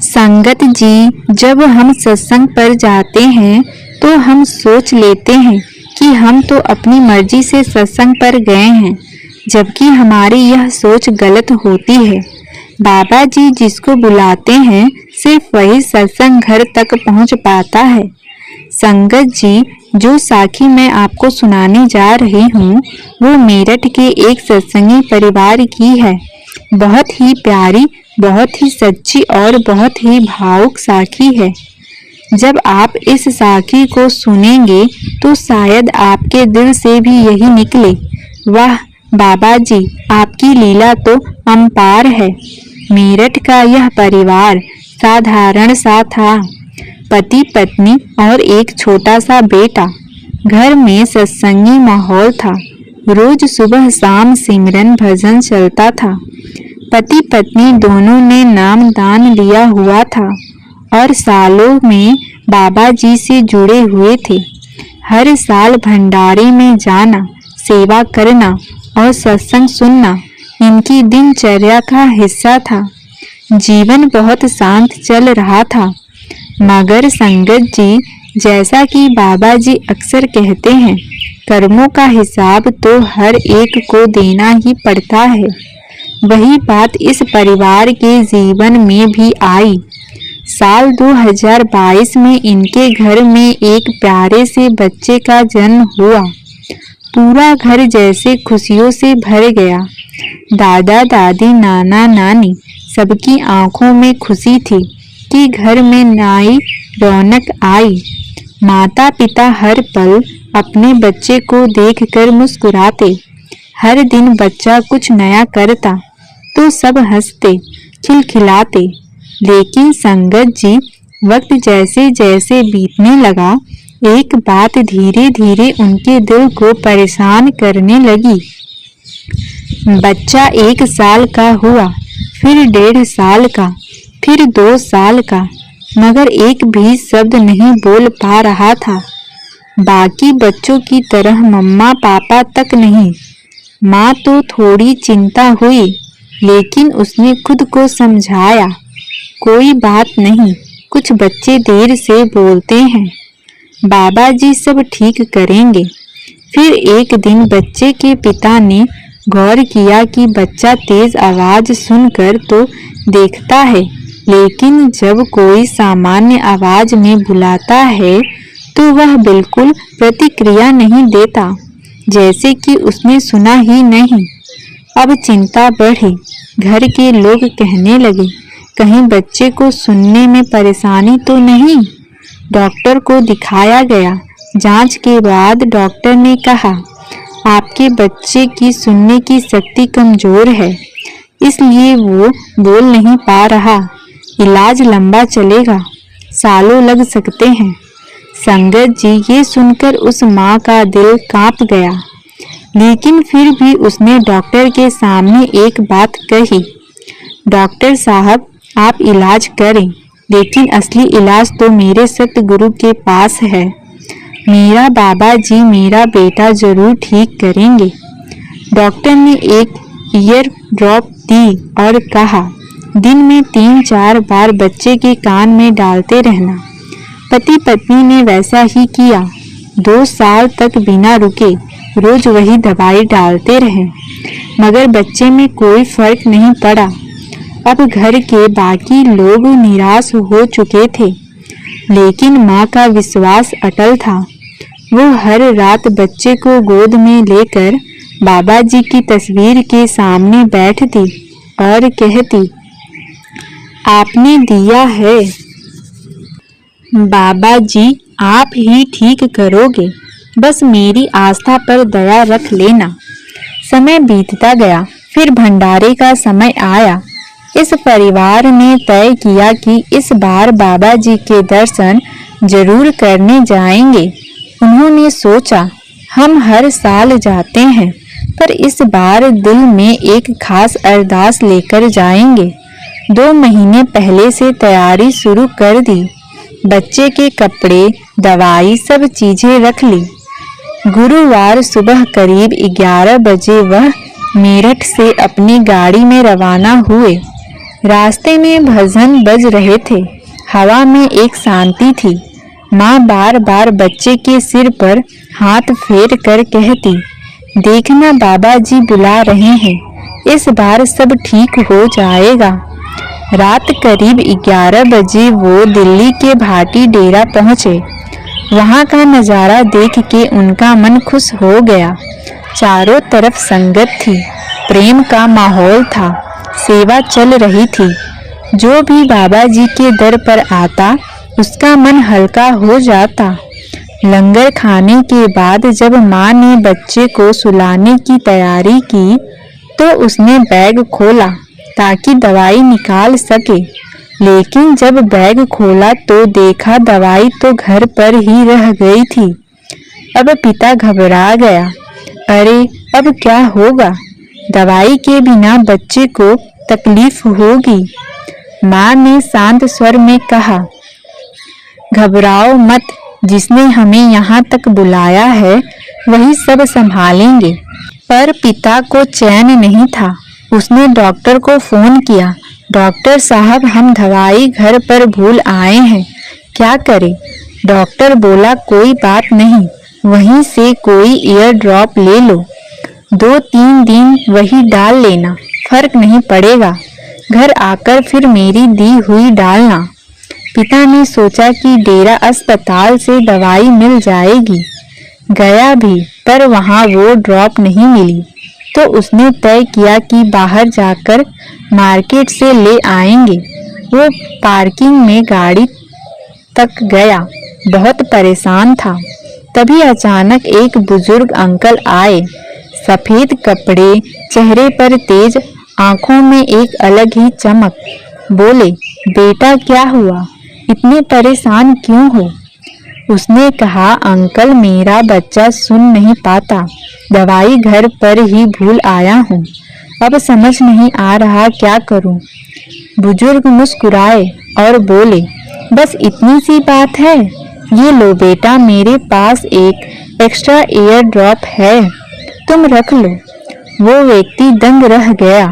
संगत जी, जब हम सत्संग पर जाते हैं तो हम सोच लेते हैं कि हम तो अपनी मर्जी से सत्संग पर गए हैं, जबकि हमारी यह सोच गलत होती है। बाबा जी जिसको बुलाते हैं सिर्फ वही सत्संग घर तक पहुंच पाता है। संगत जी, जो साखी मैं आपको सुनाने जा रही हूँ वो मेरठ के एक सत्संगी परिवार की है। बहुत ही प्यारी, बहुत ही सच्ची और बहुत ही भावुक साखी है। जब आप इस साखी को सुनेंगे तो शायद आपके दिल से भी यही निकले, वाह बाबा जी, आपकी लीला तो अपरंपार है। मेरठ का यह परिवार साधारण सा था, पति पत्नी और एक छोटा सा बेटा। घर में सत्संगी माहौल था, रोज सुबह शाम सिमरन भजन चलता था। पति पत्नी दोनों ने नाम दान लिया हुआ था और सालों में बाबा जी से जुड़े हुए थे। हर साल भंडारे में जाना, सेवा करना और सत्संग सुनना इनकी दिनचर्या का हिस्सा था। जीवन बहुत शांत चल रहा था। मगर संगत जी, जैसा कि बाबा जी अक्सर कहते हैं, कर्मों का हिसाब तो हर एक को देना ही पड़ता है। वही बात इस परिवार के जीवन में भी आई। साल 2022 में इनके घर में एक प्यारे से बच्चे का जन्म हुआ। पूरा घर जैसे खुशियों से भर गया। दादा दादी, नाना नानी, सबकी आंखों में खुशी थी कि घर में नई रौनक आई। माता पिता हर पल अपने बच्चे को देखकर मुस्कुराते। हर दिन बच्चा कुछ नया करता तो सब हंसते, खिलखिलाते। लेकिन संगत जी, वक्त जैसे जैसे बीतने लगा, एक बात धीरे धीरे उनके दिल को परेशान करने लगी। बच्चा 1 साल का हुआ, फिर 1.5 साल का, फिर 2 साल का, मगर एक भी शब्द नहीं बोल पा रहा था। बाकी बच्चों की तरह मम्मा पापा तक नहीं। माँ तो थोड़ी चिंता हुई, लेकिन उसने खुद को समझाया, कोई बात नहीं, कुछ बच्चे देर से बोलते हैं, बाबा जी सब ठीक करेंगे। फिर एक दिन बच्चे के पिता ने गौर किया कि बच्चा तेज आवाज सुनकर तो देखता है, लेकिन जब कोई सामान्य आवाज में बुलाता है तो वह बिल्कुल प्रतिक्रिया नहीं देता, जैसे कि उसने सुना ही नहीं। अब चिंता बढ़ी। घर के लोग कहने लगे, कहीं बच्चे को सुनने में परेशानी तो नहीं। डॉक्टर को दिखाया गया। जांच के बाद डॉक्टर ने कहा, आपके बच्चे की सुनने की शक्ति कमजोर है, इसलिए वो बोल नहीं पा रहा। इलाज लंबा चलेगा, सालों लग सकते हैं। संगत जी, ये सुनकर उस माँ का दिल कांप गया, लेकिन फिर भी उसने डॉक्टर के सामने एक बात कही, डॉक्टर साहब, आप इलाज करें, लेकिन असली इलाज तो मेरे सतगुरु के पास है। मेरा बाबा जी मेरा बेटा जरूर ठीक करेंगे। डॉक्टर ने एक ईयर ड्रॉप दी और कहा, दिन में 3-4 बार बच्चे के कान में डालते रहना। पति पत्नी ने वैसा ही किया। 2 साल तक बिना रुके रोज वही दवाई डालते रहे, मगर बच्चे में कोई फर्क नहीं पड़ा। अब घर के बाकी लोग निराश हो चुके थे, लेकिन माँ का विश्वास अटल था। वो हर रात बच्चे को गोद में लेकर बाबा जी की तस्वीर के सामने बैठती और कहती, आपने दिया है बाबा जी, आप ही ठीक करोगे, बस मेरी आस्था पर दया रख लेना। समय बीतता गया, फिर भंडारे का समय आया। इस परिवार ने तय किया कि इस बार बाबा जी के दर्शन जरूर करने जाएंगे। उन्होंने सोचा, हम हर साल जाते हैं, पर इस बार दिल में एक खास अरदास लेकर जाएंगे। 2 महीने पहले से तैयारी शुरू कर दी। बच्चे के कपड़े, दवाई, सब चीजें रख ली। गुरुवार सुबह करीब 11 बजे वह मेरठ से अपनी गाड़ी में रवाना हुए। रास्ते में भजन बज रहे थे। हवा में एक शांति थी। माँ बार बार बच्चे के सिर पर हाथ फेर कर कहती, देखना बाबा जी बुला रहे हैं, इस बार सब ठीक हो जाएगा। रात करीब 11 बजे वो दिल्ली के भाटी डेरा पहुँचे। वहाँ का नज़ारा देख के उनका मन खुश हो गया। चारों तरफ संगत थी, प्रेम का माहौल था, सेवा चल रही थी। जो भी बाबा जी के दर पर आता उसका मन हल्का हो जाता। लंगर खाने के बाद जब माँ ने बच्चे को सुलाने की तैयारी की तो उसने बैग खोला ताकि दवाई निकाल सके, लेकिन जब बैग खोला तो देखा दवाई तो घर पर ही रह गई थी। अब पिता घबरा गया। अरे अब क्या होगा? दवाई के बिना बच्चे को तकलीफ होगी। माँ ने शांत स्वर में कहा, घबराओ मत, जिसने हमें यहाँ तक बुलाया है वही सब संभालेंगे। पर पिता को चैन नहीं था। उसने डॉक्टर को फोन किया, डॉक्टर साहब हम दवाई घर पर भूल आए हैं, क्या करें? डॉक्टर बोला कोई बात नहीं, वहीं से कोई ईयर ड्रॉप ले लो, 2-3 दिन वही डाल लेना, फर्क नहीं पड़ेगा, घर आकर फिर मेरी दी हुई डालना। पिता ने सोचा कि डेरा अस्पताल से दवाई मिल जाएगी। गया भी, पर वहाँ वो ड्रॉप नहीं मिली। तो उसने तय किया कि बाहर जाकर मार्केट से ले आएंगे। वो पार्किंग में गाड़ी तक गया, बहुत परेशान था। तभी अचानक एक बुजुर्ग अंकल आए, सफेद कपड़े, चेहरे पर तेज, आंखों में एक अलग ही चमक। बोले, बेटा क्या हुआ, इतने परेशान क्यों हो? उसने कहा, अंकल मेरा बच्चा सुन नहीं पाता, दवाई घर पर ही भूल आया हूँ, अब समझ नहीं आ रहा क्या करूँ। बुजुर्ग मुस्कुराए और बोले, बस इतनी सी बात है, ये लो बेटा, मेरे पास एक एक्स्ट्रा ईयर ड्रॉप है, तुम रख लो। वो व्यक्ति दंग रह गया,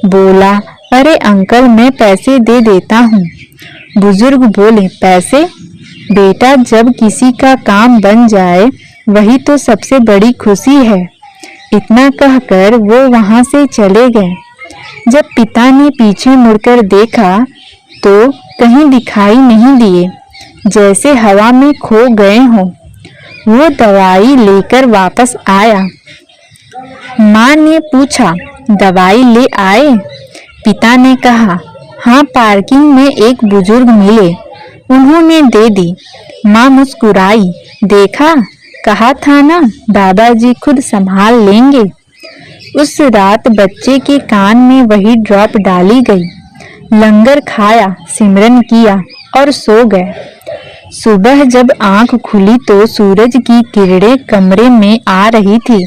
बोला, अरे अंकल मैं पैसे दे देता हूँ। बुजुर्ग बोले, पैसे? बेटा जब किसी का काम बन जाए वही तो सबसे बड़ी खुशी है। इतना कहकर वो वहां से चले गए। जब पिता ने पीछे मुड़कर देखा तो कहीं दिखाई नहीं दिए, जैसे हवा में खो गए हों। वो दवाई लेकर वापस आया। माँ ने पूछा, दवाई ले आए? पिता ने कहा, हाँ, पार्किंग में एक बुजुर्ग मिले, उन्होंने दे दी। माँ मुस्कुराई, देखा, कहा था ना दादाजी खुद संभाल लेंगे। उस रात बच्चे के कान में वही ड्रॉप डाली गई। लंगर खाया, सिमरन किया और सो गए। सुबह जब आंख खुली तो सूरज की किरणें कमरे में आ रही थी।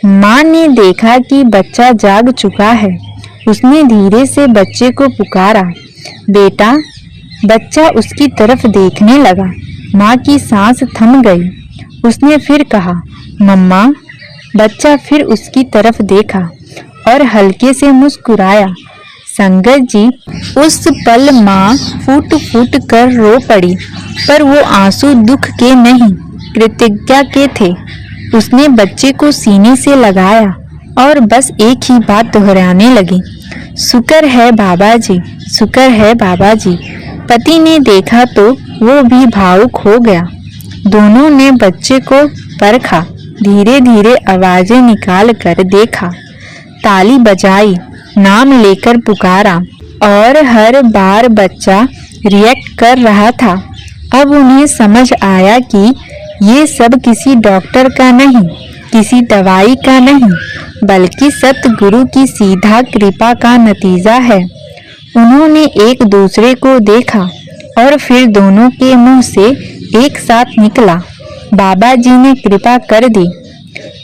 माँ ने देखा कि बच्चा जाग चुका है। उसने धीरे से बच्चे को पुकारा, बेटा। बच्चा उसकी तरफ देखने लगा। माँ की सांस थम गई। उसने फिर कहा, मम्मा। बच्चा फिर उसकी तरफ देखा और हल्के से मुस्कुराया। संगत जी, उस पल माँ फूट फूट कर रो पड़ी, पर वो आंसू दुख के नहीं, कृतज्ञता के थे। उसने बच्चे को सीने से लगाया और बस एक ही बात दोहराने लगी, शुक्र है बाबा जी, शुक्र है बाबा जी। पति ने देखा तो वो भी भावुक हो गया। दोनों ने बच्चे को परखा, धीरे धीरे आवाजें निकाल कर देखा, ताली बजाई, नाम लेकर पुकारा और हर बार बच्चा रिएक्ट कर रहा था। अब उन्हें समझ आया कि ये सब किसी डॉक्टर का नहीं, किसी दवाई का नहीं, बल्कि सतगुरु की सीधा कृपा का नतीजा है। उन्होंने एक दूसरे को देखा और फिर दोनों के मुंह से एक साथ निकला, बाबा जी ने कृपा कर दी।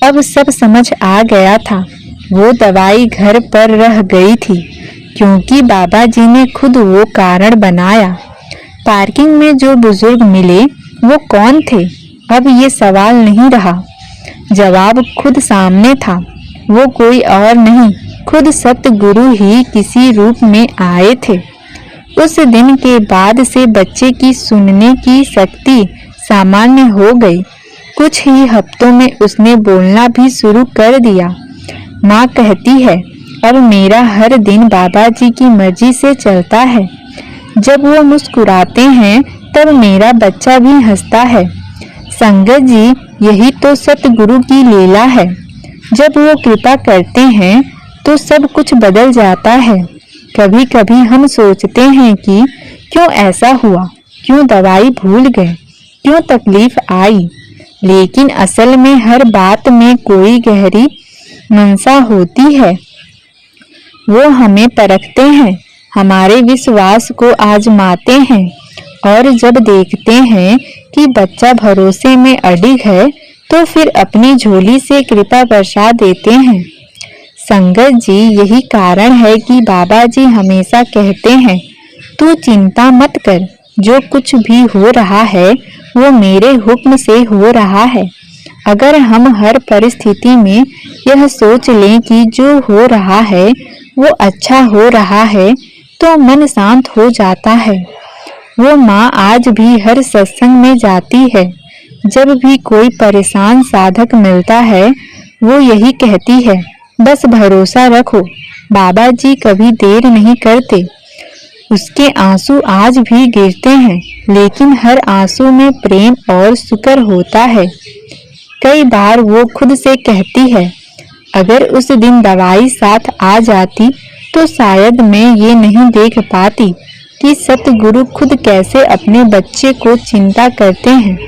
अब सब समझ आ गया था। वो दवाई घर पर रह गई थी क्योंकि बाबा जी ने खुद वो कारण बनाया। पार्किंग में जो बुजुर्ग मिले वो कौन थे? अब ये सवाल नहीं रहा, जवाब खुद सामने था। वो कोई और नहीं, खुद सतगुरु ही किसी रूप में आए थे। उस दिन के बाद से बच्चे की सुनने की शक्ति सामान्य हो गई। कुछ ही हफ्तों में उसने बोलना भी शुरू कर दिया। माँ कहती है, अब मेरा हर दिन बाबा जी की मर्जी से चलता है। जब वो मुस्कुराते हैं तब मेरा बच्चा भी हंसता है। संगत जी, यही तो सतगुरु की लीला है। जब वो कृपा करते हैं तो सब कुछ बदल जाता है। कभी कभी हम सोचते हैं कि क्यों ऐसा हुआ, क्यों दवाई भूल गए, क्यों तकलीफ आई, लेकिन असल में हर बात में कोई गहरी मंशा होती है। वो हमें परखते हैं, हमारे विश्वास को आजमाते हैं, और जब देखते हैं कि बच्चा भरोसे में अडिग है तो फिर अपनी झोली से कृपा बरसा देते हैं। संगत जी, यही कारण है कि बाबा जी हमेशा कहते हैं, तू चिंता मत कर, जो कुछ भी हो रहा है वो मेरे हुक्म से हो रहा है। अगर हम हर परिस्थिति में यह सोच लें कि जो हो रहा है वो अच्छा हो रहा है तो मन शांत हो जाता है। वो माँ आज भी हर सत्संग में जाती है। जब भी कोई परेशान साधक मिलता है वो यही कहती है, बस भरोसा रखो, बाबा जी कभी देर नहीं करते। उसके आंसू आज भी गिरते हैं, लेकिन हर आंसू में प्रेम और शुक्र होता है। कई बार वो खुद से कहती है, अगर उस दिन दवाई साथ आ जाती तो शायद मैं ये नहीं देख पाती कि सतगुरु खुद कैसे अपने बच्चे को चिंता करते हैं।